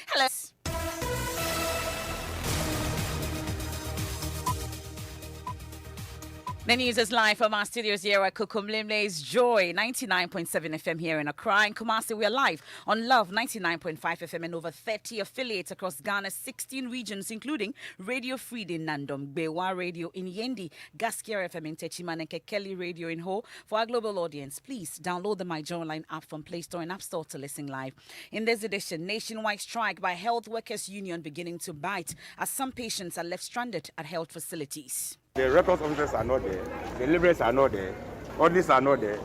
Hello. The news is live from our studios here at Kukumlimle's Joy 99.7 FM here in Accra. In Kumasi, we are live on Love 99.5 FM and over 30 affiliates across Ghana's 16 regions, including Radio Freed in Nandom, Bewa Radio in Yendi, Gaskia FM in Techiman, and Kekeli Radio in Ho. For our global audience, please download the My Joy Online app from Play Store and App Store to listen live. In this edition, nationwide strike by Health Workers Union beginning to bite as some patients are left stranded at health facilities. The records officers are not there, the laborers are not there, audits are not there,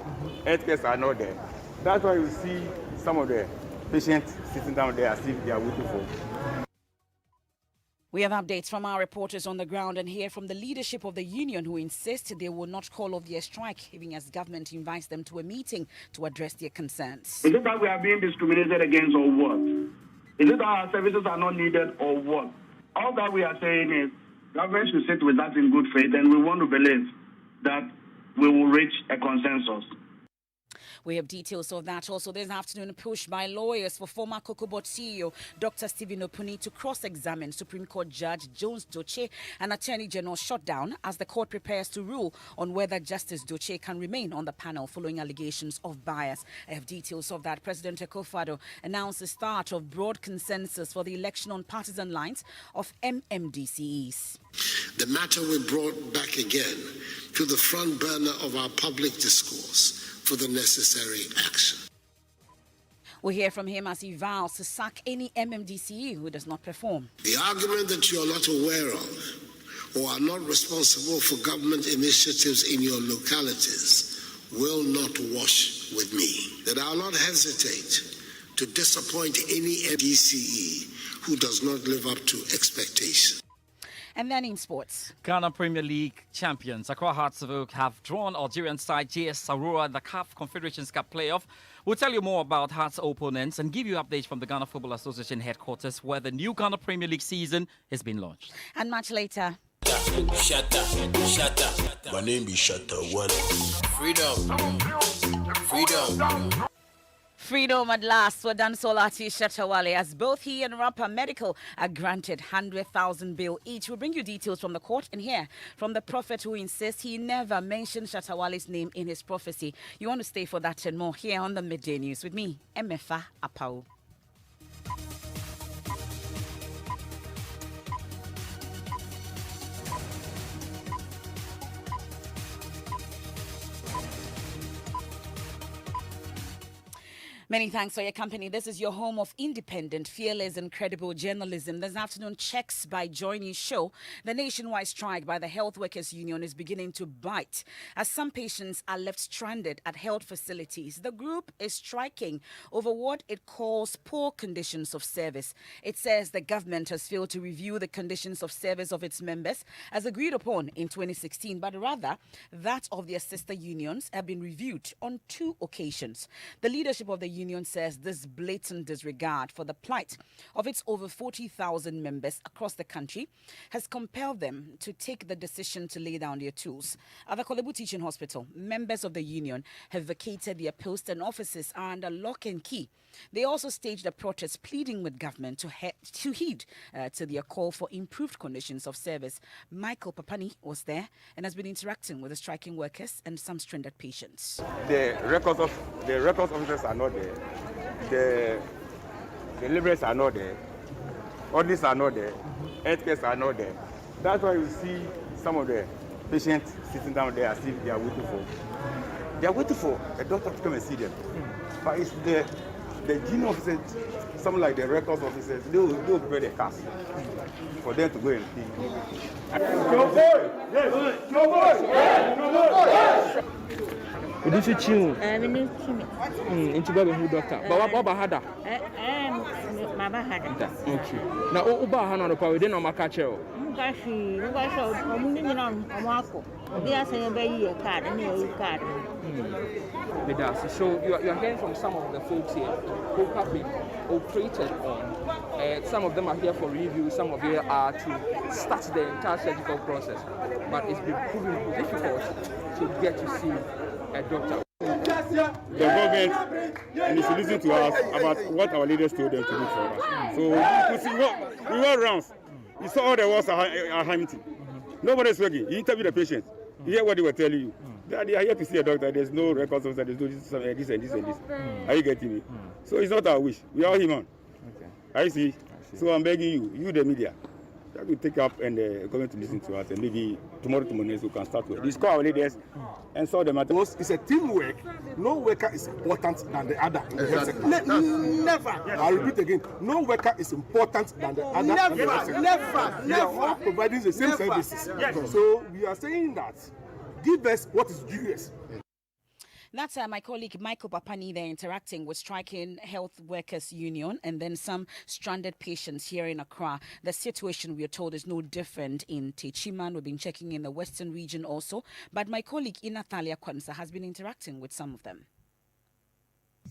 healthcare are not there. That's why you see some of the patients sitting down there as if they are waiting for. We have updates from our reporters on the ground and hear from the leadership of the union who insist they will not call off their strike, even as government invites them to a meeting to address their concerns. Is it that we are being discriminated against or what? Is it that our services are not needed or what? All that we are saying is government should sit with us in good faith, and we want to believe that we will reach a consensus. We have details of that also this afternoon. Pushed by lawyers for former Kokobot CEO Dr. Stephen Opuni to cross-examine Supreme Court Judge Jones Doche and Attorney General shut down as the court prepares to rule on whether Justice Doche can remain on the panel following allegations of bias. I have details of that. President Akufo-Addo announced the start of broad consensus for the election on partisan lines of MMDCEs. The matter we brought back again to the front burner of our public discourse for the necessary action. We'll hear from him as he vows to sack any MMDCE who does not perform. The argument that you are not aware of or are not responsible for government initiatives in your localities will not wash with me. That I will not hesitate to disappoint any MDCE who does not live up to expectations. And then in sports, Ghana Premier League champions Accra Hearts of Oak have drawn Algerian side JS Aurora in the CAF Confederations Cup playoff. We'll tell you more about Hearts' opponents and give you updates from the Ghana Football Association headquarters where the new Ghana Premier League season has been launched. And much later. Shatta. My name is Shatta. What? Freedom. Freedom at last for dancehall artist Shatta Wale, as both he and rapper Medical are granted 100,000 bail each. We'll bring you details from the court and hear from the prophet who insists he never mentioned Shatta Wale's name in his prophecy. You want to stay for that and more here on the Midday News with me, Emefa Apau. Many thanks for your company. This is your home of independent, fearless, and credible journalism. This afternoon, checks by Joy News show the nationwide strike by the Health Workers Union is beginning to bite as some patients are left stranded at health facilities. The group is striking over what it calls poor conditions of service. It says the government has failed to review the conditions of service of its members as agreed upon in 2016, but rather that of their sister unions have been reviewed on 2 occasions. The leadership of the union says this blatant disregard for the plight of its over 40,000 members across the country has compelled them to take the decision to lay down their tools. At the Kolebu Teaching Hospital, members of the union have vacated their posts and offices are under lock and key. They also staged a protest pleading with government to heed to their call for improved conditions of service. Michael Papani was there and has been interacting with the striking workers and some stranded patients. The records officers are not there. The laborers are not there, audits are not there, healthcare are not there. That's why you see some of the patients sitting down there as if they are waiting for a doctor to come and see them. But it's the junior officers, something like the records officers, they will prepare their cars for them to go and see. Your boy! Yes! Your boy! Yes! Your boy! Yes! Did you tune? Into baby who doctor. But what about Hada? Mama Hada. Okay. Now, Uba Hana, the power didn't catch you. Mugashi, they are saying a card and a card. So you are hearing from some of the folks here who have been operated on. Some of them are here for review, some of them are to start the entire surgical process. But it's been proving difficult to get to see a doctor. the government and they should listen to us about what our leaders told them to do for us. So you see, we went rounds. You saw all the walls are empty. Nobody is working. You interview the patients. You hear what they were telling you. They are here to see a doctor. There's no records of that. There's no this and this and this. Are you getting me? So it's not our wish. We are all human. Okay. I see. So I'm begging you the media, that will take up and government to listen to us, and maybe tomorrow we can start with. Discuss our leaders and solve the matter. It's a teamwork. No worker is important than the other. Never. I'll repeat again. No worker is important than the other. Never. We are all providing the same services. Yes. So we are saying that give us what is due us. That's my colleague Michael Papani there interacting with Striking Health Workers Union and then some stranded patients here in Accra. The situation, we are told, is no different in Techiman. We've been checking in the Western region also. But my colleague Inatalia Kwanza has been interacting with some of them.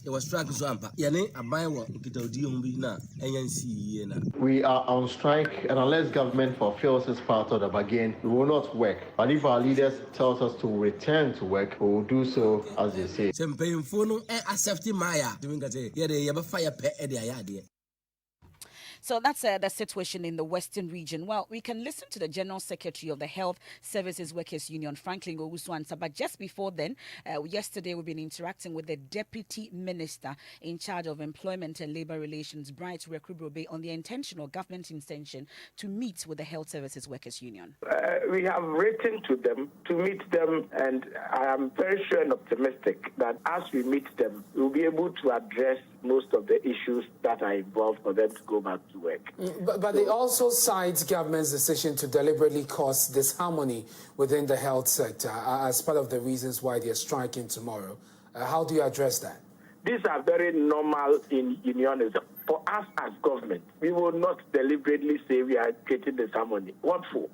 We are on strike, and unless government fulfills its part of the bargain, we will not work. But if our leaders tell us to return to work, we will do so as they say. So that's the situation in the Western region. Well, we can listen to the General Secretary of the Health Services Workers Union, Franklin Owusu-Ansah. But just before then, yesterday we've been interacting with the Deputy Minister in charge of Employment and Labour Relations, Bright Rekubrobe, on the intentional government intention to meet with the Health Services Workers Union. We have written to them to meet them, and I am very sure and optimistic that as we meet them, we'll be able to address most of the issues that are involved for them to go back to work. But they also cite government's decision to deliberately cause disharmony within the health sector as part of the reasons why they're striking tomorrow. How do you address that? These are very normal in unionism. For us as government, we will not deliberately say we are creating disharmony. What for?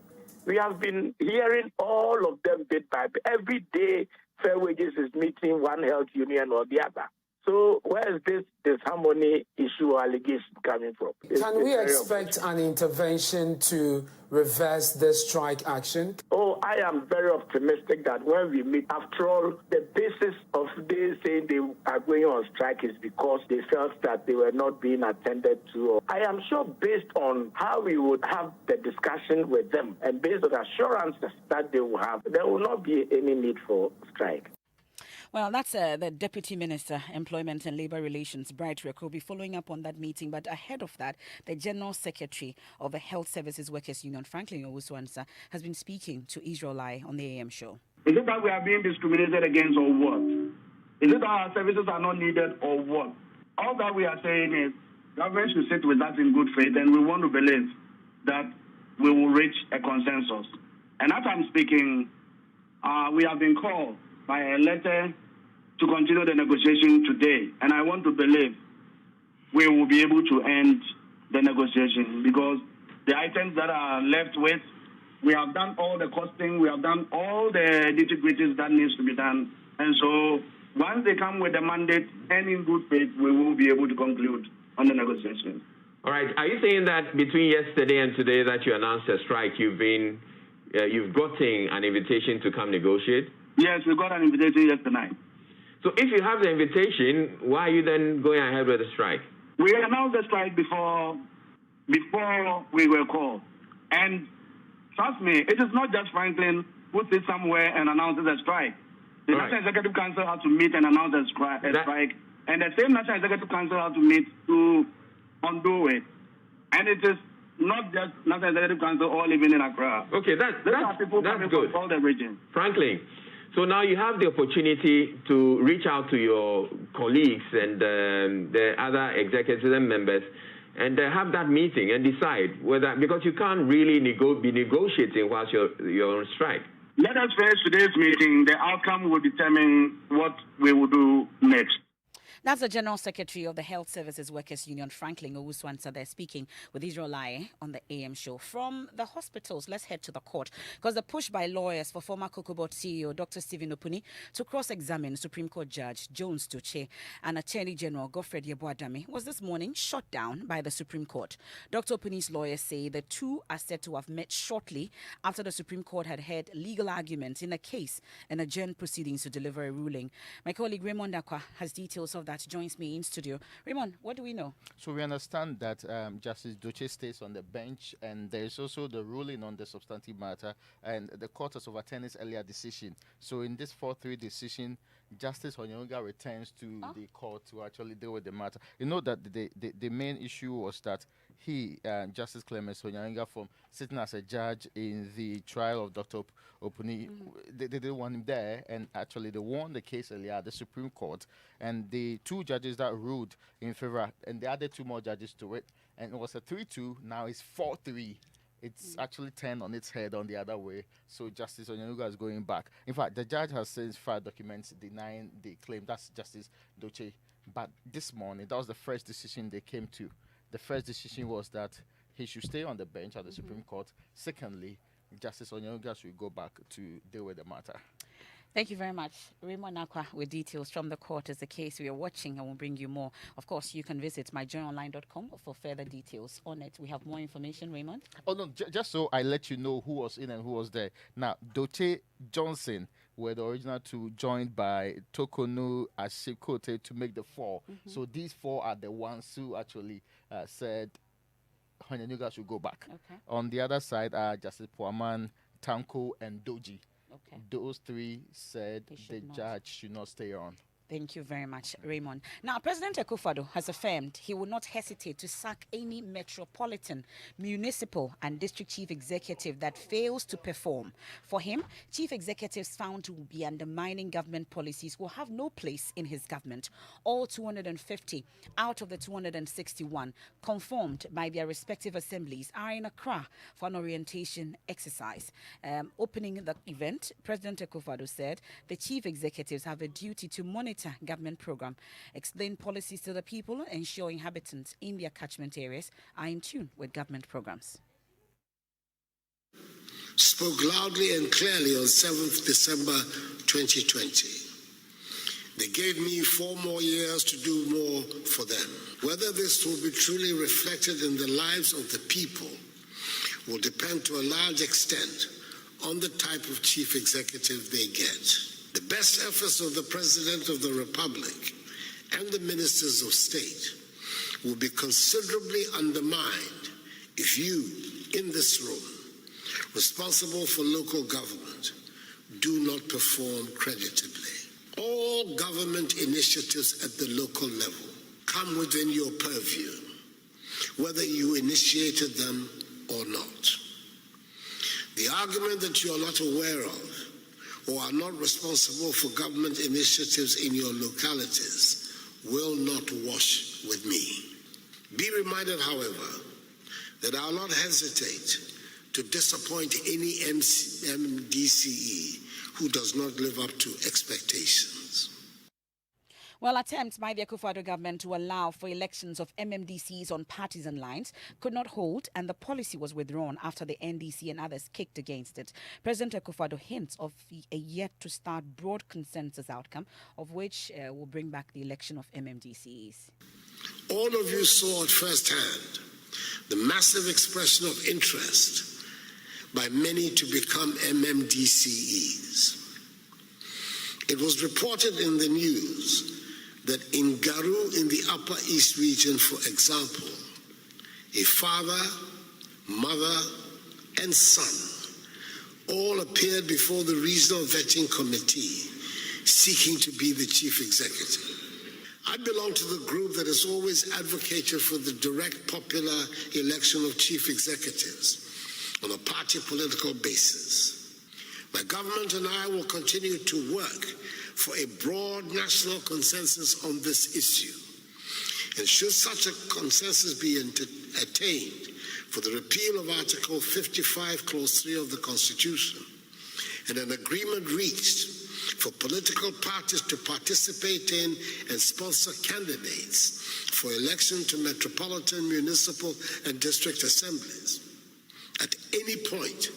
We have been hearing all of them bit by bit. Every day, Fair Wages is meeting one health union or the other. So where is this disharmony issue or allegation coming from? Can we expect an intervention to reverse this strike action? Oh, I am very optimistic that when we meet, after all, the basis of they saying they are going on strike is because they felt that they were not being attended to. I am sure based on how we would have the discussion with them and based on the assurances that they will have, there will not be any need for strike. Well, that's the Deputy Minister, Employment and Labour Relations, Bright Rekubrobe, following up on that meeting. But ahead of that, the General Secretary of the Health Services Workers Union, Franklin Owusu-Ansah, has been speaking to Israel Lai on the AM show. Is it that we are being discriminated against or what? Is it that our services are not needed or what? All that we are saying is government should sit with us in good faith, and we want to believe that we will reach a consensus. And as I'm speaking, we have been called by a letter to continue the negotiation today. And I want to believe we will be able to end the negotiation because the items that are left with, we have done all the costing, we have done all the nitty-gritties that needs to be done. And so once they come with the mandate and in good faith, we will be able to conclude on the negotiation. All right. Are you saying that between yesterday and today that you announced a strike, you've gotten an invitation to come negotiate? Yes, we got an invitation yesterday. So if you have the invitation, why are you then going ahead with the strike? We announced the strike before we were called. And trust me, it is not just Franklin who sits somewhere and announces a strike. The National Executive Council has to meet and announce a strike. And the same National Executive Council has to meet to undo it. And it is not just National Executive Council all living in Accra. Okay, that's good. From all the regions. Franklin, so now you have the opportunity to reach out to your colleagues and the other executives and members and have that meeting and decide whether, because you can't really be negotiating whilst you're on strike. Let us face today's meeting. The outcome will determine what we will do next. That's the General Secretary of the Health Services Workers Union, Franklin Owusu-Ansah, there speaking with Israel Lai on the AM show. From the hospitals, let's head to the court, because the push by lawyers for former Cocobot CEO Dr. Stephen Opuni to cross-examine Supreme Court Judge Jones Tuche and Attorney General Godfred Yeboah-Dame was this morning shut down by the Supreme Court. Dr. Opuni's lawyers say the two are said to have met shortly after the Supreme Court had heard legal arguments in a case and adjourned proceedings to deliver a ruling. My colleague Raymond Akwa has details of that, joins me in studio. Raymond, what do we know? So we understand that Justice Doche stays on the bench, and there is also the ruling on the substantive matter, and the court has overturned its earlier decision. So in this 4-3 decision, Justice Onyonga returns to the court to actually deal with the matter. You know that the main issue was that Justice Clemens Onyonga, from sitting as a judge in the trial of Dr. Opuni, they didn't want him there, and actually they won the case earlier at the Supreme Court, and the two judges that ruled in favor, and they added two more judges to it, and it was a 3-2, now it's 4-3. It's actually turned on its head on the other way. So Justice Onyenuga is going back. In fact, the judge has since filed documents denying the claim. That's Justice Doche. But this morning, that was the first decision they came to. The first decision was that he should stay on the bench at the Supreme Court. Secondly, Justice Onyenuga should go back to deal with the matter. Thank you very much. Raymond Akwa with details from the court is the case we are watching, and we'll bring you more. Of course, you can visit myjournalonline.com for further details on it. We have more information, Raymond. Oh, no, just so I let you know who was in and who was there. Now, Doche Johnson were the original two, joined by Tokonu Ashikote to make the four. So these four are the ones who actually said Onyenuga should go back. Okay. On the other side are Justice Puaman, Tanko, and Doji. Okay. Those three said the judge should not stay on. Thank you very much, Raymond. Now, President Akufo-Addo has affirmed he will not hesitate to sack any metropolitan, municipal and district chief executive that fails to perform. For him, chief executives found to be undermining government policies will have no place in his government. All 250 out of the 261 confirmed by their respective assemblies are in Accra for an orientation exercise. Opening the event, President Akufo-Addo said the chief executives have a duty to monitor government program, explain policies to the people, ensure inhabitants in their catchment areas are in tune with government programs. Spoke loudly and clearly on 7th December 2020. They gave me 4 more years to do more for them. Whether this will be truly reflected in the lives of the people will depend to a large extent on the type of chief executive they get. The best efforts of the President of the Republic and the Ministers of State will be considerably undermined if you, in this room, responsible for local government, do not perform creditably. All government initiatives at the local level come within your purview, whether you initiated them or not. The argument that you are not aware of or are not responsible for government initiatives in your localities will not wash with me. Be reminded, however, that I will not hesitate to disappoint any MDCE who does not live up to expectations. Well, attempts by the Akufo-Addo government to allow for elections of MMDCs on partisan lines could not hold, and the policy was withdrawn after the NDC and others kicked against it. President Akufo-Addo hints of a yet-to-start broad consensus outcome, of which will bring back the election of MMDCs. All of you saw at first hand the massive expression of interest by many to become MMDCEs. It was reported in the news that in Garu, in the Upper East region, for example, a father, mother, and son all appeared before the Regional Vetting Committee seeking to be the chief executive. I belong to the group that has always advocated for the direct popular election of chief executives on a party political basis. My government and I will continue to work for a broad national consensus on this issue. And should such a consensus be attained for the repeal of Article 55, Clause 3 of the Constitution, and an agreement reached for political parties to participate in and sponsor candidates for election to metropolitan, municipal, and district assemblies. At any point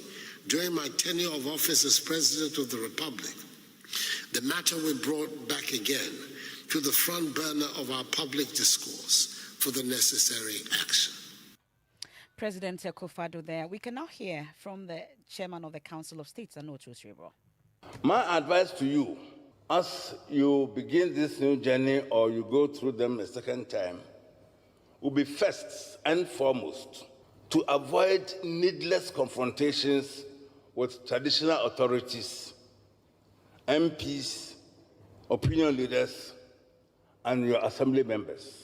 during my tenure of office as President of the Republic, the matter we brought back again to the front burner of our public discourse for the necessary action. President Akufo-Addo there. We can now hear from the Chairman of the Council of State, Anocho Srebo. My advice to you, as you begin this new journey or you go through them a second time, will be first and foremost to avoid needless confrontations with traditional authorities, MPs, opinion leaders, and your assembly members.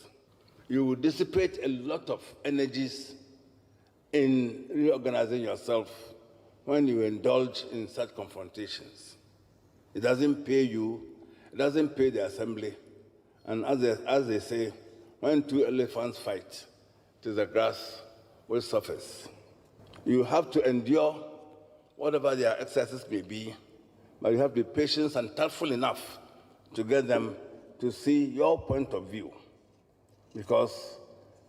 You will dissipate a lot of energies in reorganizing yourself when you indulge in such confrontations. It doesn't pay you, it doesn't pay the assembly, and as they say, when two elephants fight, it is the grass which suffers. You have to endure whatever their excesses may be, but you have to be patient and thoughtful enough to get them to see your point of view, because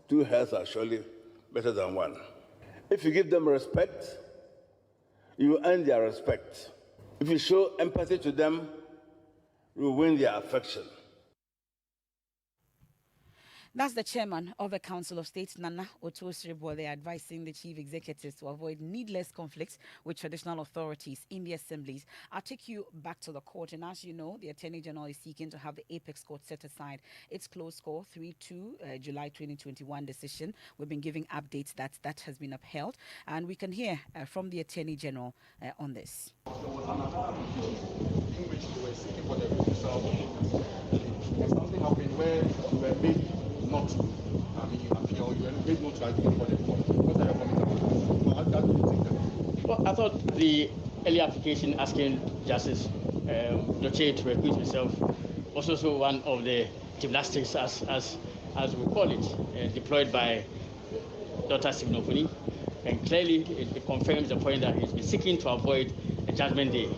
two heads are surely better than one. If you give them respect, you earn their respect. If you show empathy to them, you win their affection. That's the chairman of the Council of State, Nana Otu-Osireboa. They are advising the chief executives to avoid needless conflicts with traditional authorities in the assemblies. I'll take you back to the court. And as you know, the Attorney General is seeking to have the Apex Court set aside its closed score 3-2 July 2021 decision. We've been giving updates that has been upheld. And we can hear from the Attorney General on this. There was an appeal in which they were seeking for the refusal. Something happened where we were made not to appeal, you were made not to advocate for the court. What are your comments about that? How do you think that? Well, I thought the early application asking Justice Doche to recuse himself was also one of the gymnastics, as we call it, deployed by Dr. Stephen Ofuni. And clearly it confirms the point that he's been seeking to avoid a judgment day.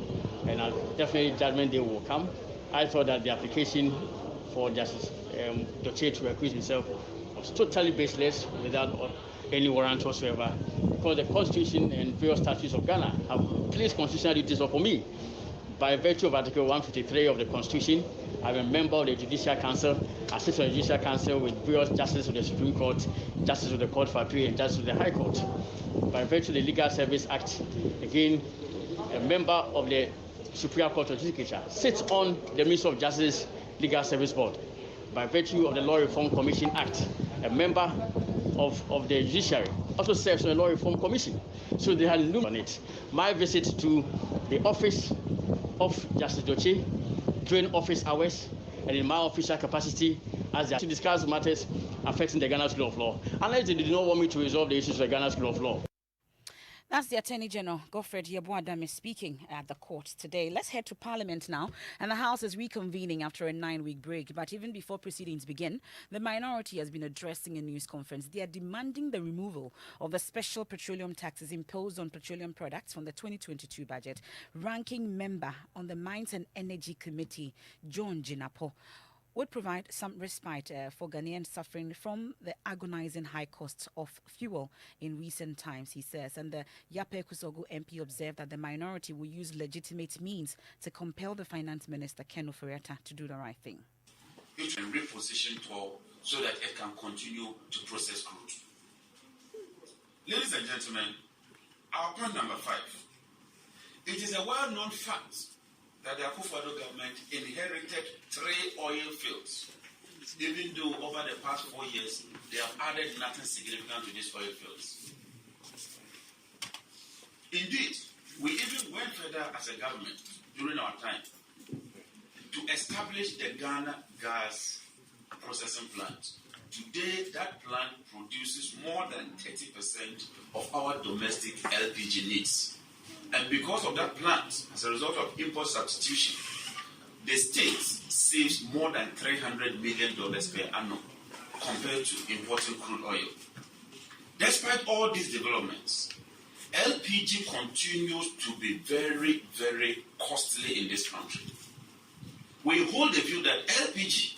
And definitely judgment day will come. I thought that the application for Justice Doche to recuse himself was totally baseless, without any warrant whatsoever, because the Constitution and various statutes of Ghana have placed constitutional duties upon me. By virtue of Article 153 of the Constitution, I'm a member of the Judicial Council, assist on the Judicial Council with various justices of the Supreme Court, justices of the Court for Appeal, and justices of the High Court. By virtue of the Legal Service Act, again, a member of the Superior Court of Judicature sits on the Ministry of Justice Legal Service Board. By virtue of the Law Reform Commission Act, a member of the judiciary also serves on the Law Reform Commission. So they had looked on it. My visit to the office of Justice Doche during office hours and in my official capacity as to discuss matters affecting the Ghana School of Law, unless they did not want me to resolve the issues of the Ghana School of Law. That's the Attorney General, Godfred Yeboah-Dame, speaking at the court today. Let's head to Parliament now. And the House is reconvening after a 9-week break. But even before proceedings begin, the minority has been addressing a news conference. They are demanding the removal of the special petroleum taxes imposed on petroleum products from the 2022 budget. Ranking member on the Mines and Energy Committee, John Jinapo, would provide some respite for Ghanaians suffering from the agonizing high costs of fuel in recent times, he says. And the Yape Kusogo MP observed that the minority will use legitimate means to compel the Finance Minister, Ken Ofori-Atta, to do the right thing. It can reposition TOR so that it can continue to process crude. Ladies and gentlemen, our point number 5. It is a well-known fact that the Akufo-Addo government inherited 3 oil fields, even though over the past 4 years, they have added nothing significant to these oil fields. Indeed, we even went further as a government during our time to establish the Ghana Gas Processing Plant. Today, that plant produces more than 30% of our domestic LPG needs. And because of that plant, as a result of import substitution, the state saves more than $300 million per annum compared to importing crude oil. Despite all these developments, LPG continues to be very, very costly in this country. We hold the view that LPG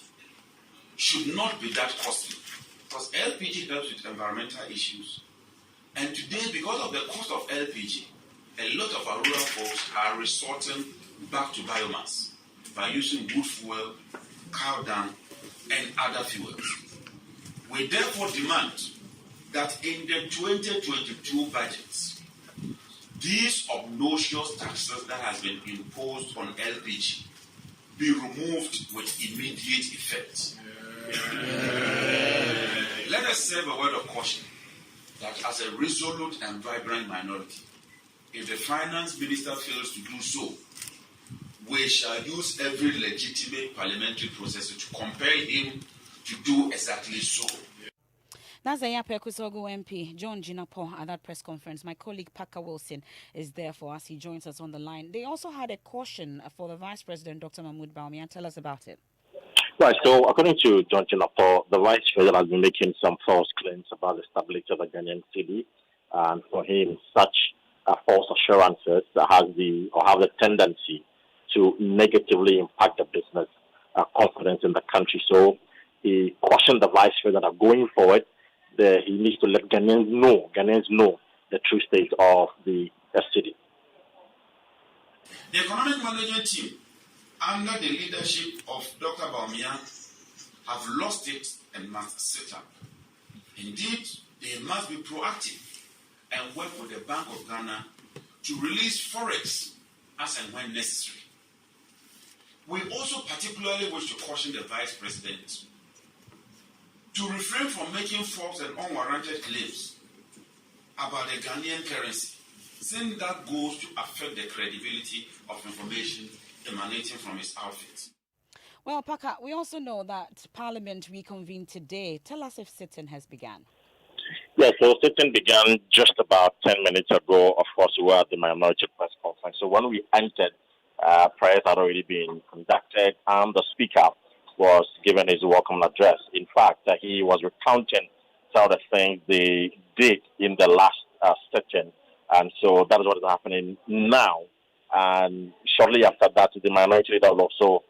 should not be that costly because LPG helps with environmental issues. And today, because of the cost of LPG, a lot of our rural folks are resorting back to biomass by using wood fuel, cow dung, and other fuels. We therefore demand that in the 2022 budgets, these obnoxious taxes that has been imposed on LPG be removed with immediate effect. Let us serve a word of caution that as a resolute and vibrant minority, if the finance minister fails to do so, we shall use every legitimate parliamentary process to compel him to do exactly so. That's the Yape Kusogo MP, John Jinapo, at that press conference. My colleague Parker Wilson is there for us. He joins us on the line. They also had a caution for the Vice President, Dr. Mahmoud Bawumia. Tell us about it. Right, so according to John Jinapo, the Vice President has been making some false claims about the stability of the Ghanaian cedi, and for him, such false assurances have the tendency to negatively impact the business confidence in the country. So he cautioned the Vice President that going forward, he needs to let Ghanaians know the true state of the city. The economic management team, under the leadership of Dr. Bawumia, have lost it and must sit up. Indeed, they must be proactive and work with the Bank of Ghana to release forex as and when necessary. We also particularly wish to caution the Vice President to refrain from making false and unwarranted claims about the Ghanaian currency, since that goes to affect the credibility of information emanating from his outfit. Well, Parker, we also know that Parliament reconvened today. Tell us if sitting has begun. Yeah, so sitting began just about 10 minutes ago. Of course, we were at the minority press conference. So when we entered, prayers had already been conducted, and the Speaker was given his welcome address. In fact, he was recounting some of the things they did in the last session, and so that is what is happening now. And shortly after that, the minority leader will also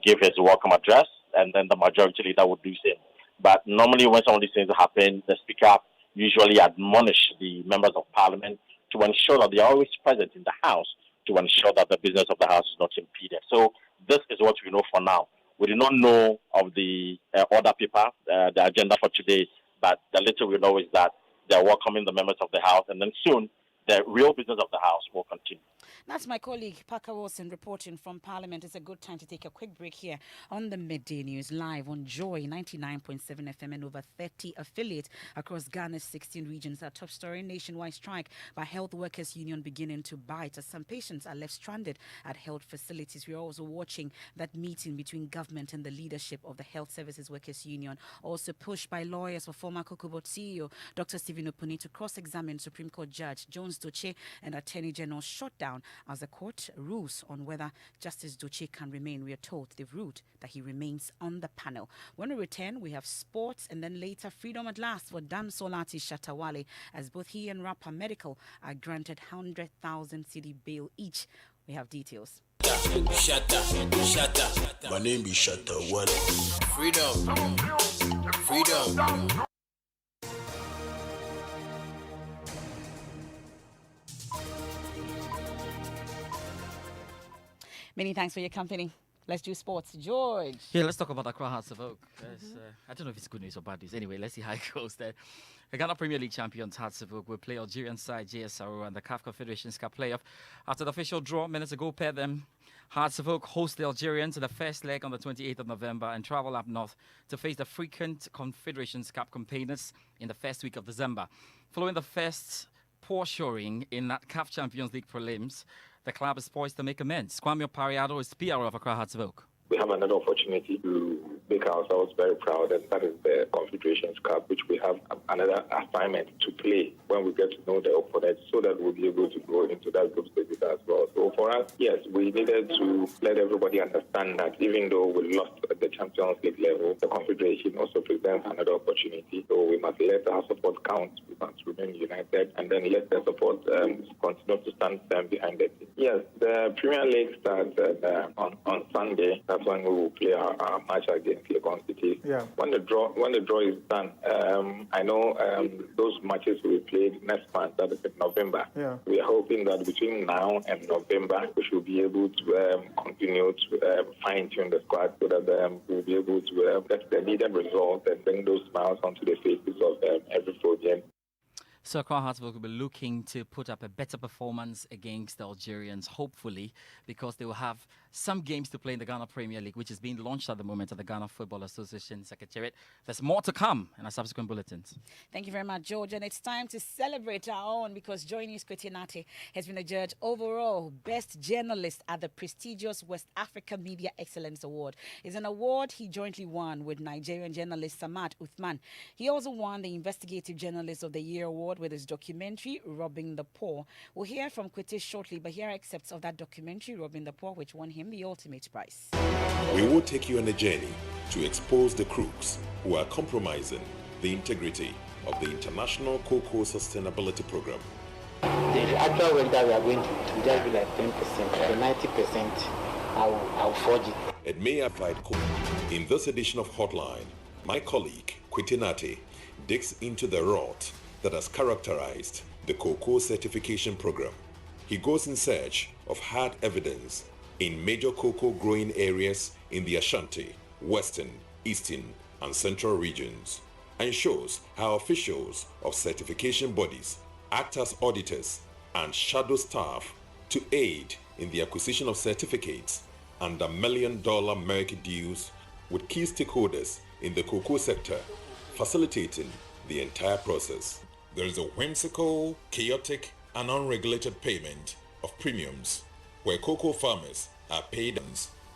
give his welcome address, and then the majority leader would do the same. But normally when some of these things happen, the Speaker usually admonish the members of Parliament to ensure that they are always present in the House to ensure that the business of the House is not impeded. So this is what we know for now. We do not know of the order paper, the agenda for today, but the little we know is that they're welcoming the members of the House, and then soon the real business of the House will continue. That's my colleague Parker Wilson reporting from Parliament. It's a good time to take a quick break here on the Midday News live on Joy 99.7 FM and over 30 affiliates across Ghana's 16 regions. Our top story: nationwide strike by Health Workers Union beginning to bite as some patients are left stranded at health facilities. We're also watching that meeting between government and the leadership of the Health Services Workers Union, also pushed by lawyers for former Kokobot CEO Dr. Stephen Opuni to cross-examine Supreme Court Judge Jones Doche and Attorney General shut down as the court rules on whether Justice Doche can remain. We are told they've ruled that he remains on the panel. When we return, we have sports, and then later freedom at last for Dan Solati Shatawale, as both he and Rapper Medical are granted 100,000 cedi bail each. We have details. My name is Shatawale. Freedom. Many thanks for your company. Let's do sports. George. Yeah, let's talk about Accra Hearts of Oak. I don't know if it's good news or bad news. Anyway, let's see how it goes there. The Ghana Premier League champions Hearts of Oak will play Algerian side JSRO and the CAF Confederations Cup playoff. After the official draw minutes ago, pair them. Hearts of Oak host the Algerians in the first leg on the 28th of November and travel up north to face the frequent Confederations Cup campaigners in the first week of December. Following the first poor showing in that CAF Champions League prelims, the club is poised to make amends. Kwame Pariado is PRO of Accra Hearts of Oak. We have another opportunity to make ourselves very proud, and that is the Confederations Cup, which we have another assignment to play when we get to know the opponents, so that we'll be able to go into that group stage as well. So for us, yes, we needed to let everybody understand that even though we lost at the Champions League level, the Confederation also presents another opportunity. So we must let our support count, we must remain united, and then let the support continue to stand firm behind the team. Yes, the Premier League starts on Sunday. That's when we will play our match against Legon City. Yeah. When the draw is done, I know those matches will be played next month, that is in November. Yeah. We are hoping that between now and November, we should be able to continue to fine-tune the squad so that we'll be able to get the needed results and bring those smiles onto the faces of every Freudian. So Accra Hearts will be looking to put up a better performance against the Algerians, hopefully, because they will have some games to play in the Ghana Premier League, which is being launched at the moment at the Ghana Football Association Secretariat. There's more to come in our subsequent bulletins. Thank you very much, George. And it's time to celebrate our own, because Joy News Kwetinate has been adjudged overall Best Journalist at the prestigious West Africa Media Excellence Award. It's an award he jointly won with Nigerian journalist Samad Uthman. He also won the Investigative Journalist of the Year Award with his documentary, Robbing the Poor. We'll hear from Kwete shortly, but here are excerpts of that documentary, Robbing the Poor, which won him the ultimate prize. We will take you on a journey to expose the crooks who are compromising the integrity of the International Cocoa Sustainability Program. The actual work that we are going to do just be like 10%, the 90% I'll forge it. It may apply. In this edition of Hotline, my colleague Kwetinate digs into the rot that has characterized the cocoa certification program. He goes in search of hard evidence in major cocoa growing areas in the Ashanti, Western, Eastern, and Central regions, and shows how officials of certification bodies act as auditors and shadow staff to aid in the acquisition of certificates under million-dollar merit deals with key stakeholders in the cocoa sector, facilitating the entire process. There is a whimsical, chaotic, and unregulated payment of premiums where cocoa farmers are paid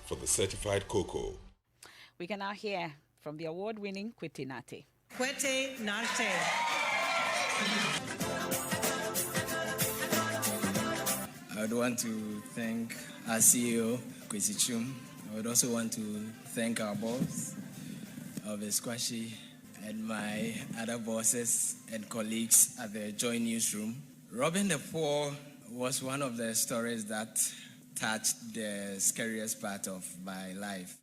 for the certified cocoa. We can now hear from the award-winning Kwete Nate. Kwete Nate. I would want to thank our CEO, Kwesi Chum. I would also want to thank our boss, Elvis Kwashi, and my other bosses and colleagues at the Joy Newsroom. Robbing the Poor was one of the stories that touched the scariest part of my life.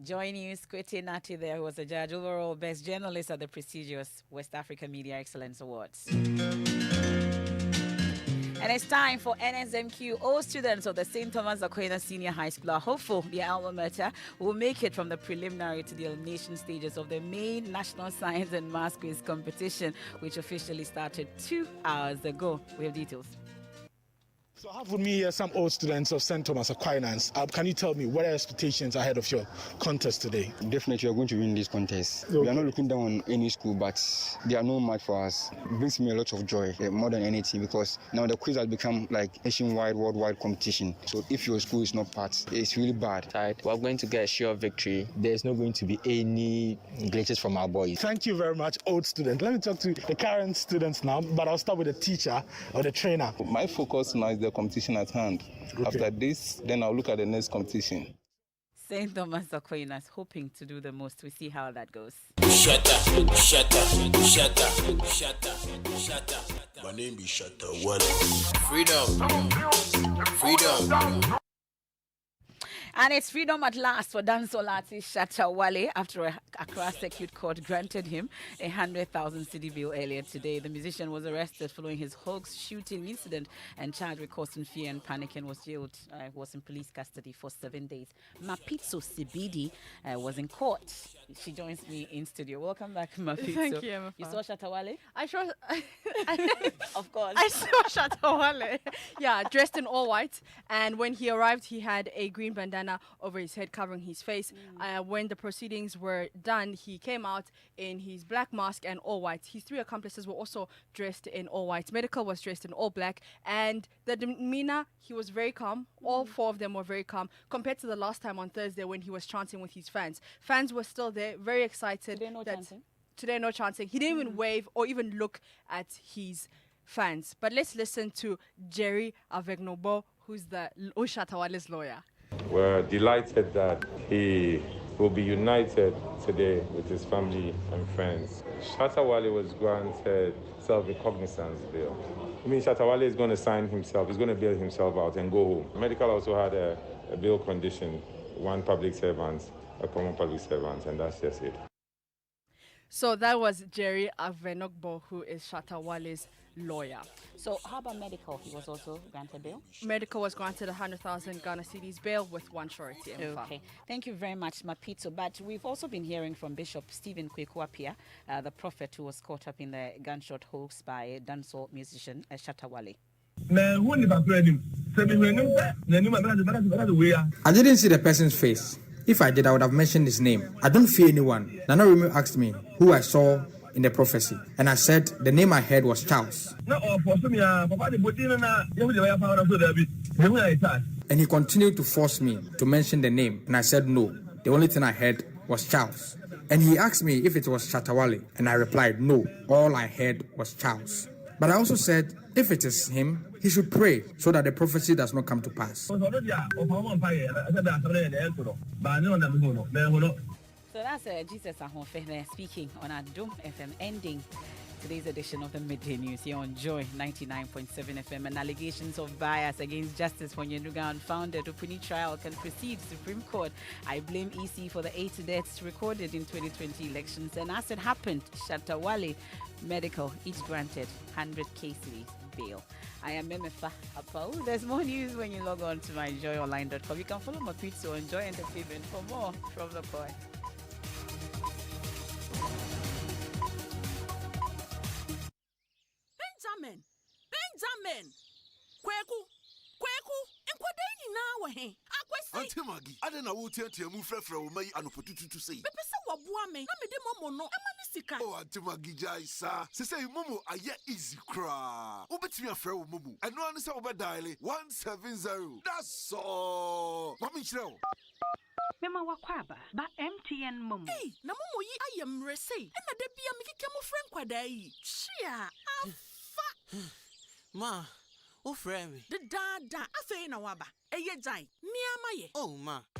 Joy News, Kwete Nate there, who was a judge overall Best Journalist at the prestigious West Africa Media Excellence Awards. And it's time for NSMQ. All students of the St. Thomas Aquinas Senior High School are hopeful their alma mater will make it from the preliminary to the elimination stages of the main National Science and Maths Quiz competition, which officially started 2 hours ago. We have details. So I have with me here some old students of St. Thomas Aquinas. Can you tell me what are expectations ahead of your contest today? Definitely, we are going to win this contest. Okay. We are not looking down on any school, but they are no match for us. It brings me a lot of joy, more than anything, because now the quiz has become like nationwide, worldwide competition. So if your school is not part, it's really bad. We are going to get a sure victory. There's not going to be any glitches from our boys. Thank you very much, old student. Let me talk to the current students now, but I'll start with the teacher or the trainer. My focus now is the competition at hand. Okay. After this, then I'll look at the next competition. St. Thomas Aquinas hoping to do the most. We see how that goes. Shut up, shut up, shut up, shut up, shut up. My name is Shatta Wale. Freedom. And it's freedom at last for Dansolati Shatta Wale after Accra Circuit Court granted him a 100,000 cedi bill earlier today. The musician was arrested following his hoax shooting incident and charged with causing fear and panic, and was jailed. Was in police custody for 7 days. Mapitso Sibidi was in court. She joins me in studio. Welcome back, Mapitso. Thank you, Emma. You saw Shatta Wale? I saw. Of course. I saw Shatta Wale. Yeah, dressed in all white. And when he arrived, he had a green bandana bandana over his head, covering his face. When the proceedings were done, he came out in his black mask and all white. His 3 accomplices were also dressed in all white. Medical was dressed in all black. And the demeanor, he was very calm. All 4 of them were very calm compared to the last time on Thursday when he was chanting with his fans. Fans were still there, very excited. Today, no chanting. He didn't even wave or even look at his fans. But let's listen to Jerry Avegnobo, who's the Oshatawale's lawyer. We're delighted that he will be united today with his family and friends. Shatawale was granted self-recognizance bail. I mean, Shatawale is going to sign himself, he's going to bail himself out and go home. Medical also had a bail condition, 1 public servant, a common public servant, and that's just it. So that was Jerry Avenogbo, who is Shatawale's lawyer. So how about medical? He was also granted bail? Medical was granted 100,000 Ghana cedis bail with 1 surety. Okay. Thank you very much, Mapito. But we've also been hearing from Bishop Stephen Kwekuapia, the prophet who was caught up in the gunshot hoax by dancehall musician Shatawale. I didn't see the person's face. If I did, I would have mentioned his name. I don't fear anyone. Nana Remy asked me who I saw in the prophecy, and I said the name I heard was Charles. And he continued to force me to mention the name, and I said no. The only thing I heard was Charles. And he asked me if it was Shatawale, and I replied no. All I heard was Charles. But I also said, if it is him, he should pray so that the prophecy does not come to pass. So that's Jesus Ahonfe speaking on our Doom FM, ending today's edition of the Midday News here on Joy 99.7 FM. And allegations of bias against Justice Fonyenuga unfounded Upuni trial can proceed Supreme Court. I blame EC for the 8 deaths recorded in 2020 elections. And as it happened, Shatawale Medical each granted 100K bail. I am Memefa Apau. There's more news when you log on to myjoyonline.com. You can follow my pizza on Joy Entertainment for more from the court. Benjamin! Kweku! Nkwadai na wa he. Akwesi. Auntie Maggie, I don't know what you move from my anopotutu to say. Pepesa wabua me. Na me de momo no. Emani sika. Oh, Auntie Maggie Jaisa. Say momo aye easy cra. Ubeti me afre momo. And no answer over dial 170. That's all. Mami chiro. Mema wakwaba ba MTN momo. Hey, na momo yi ayem rese. Ena de bia me keke mo friend kwadai. Chia. Afa. Ma. O frame. The dada afei na waba. Eye jai. Miama ye. Oh ma.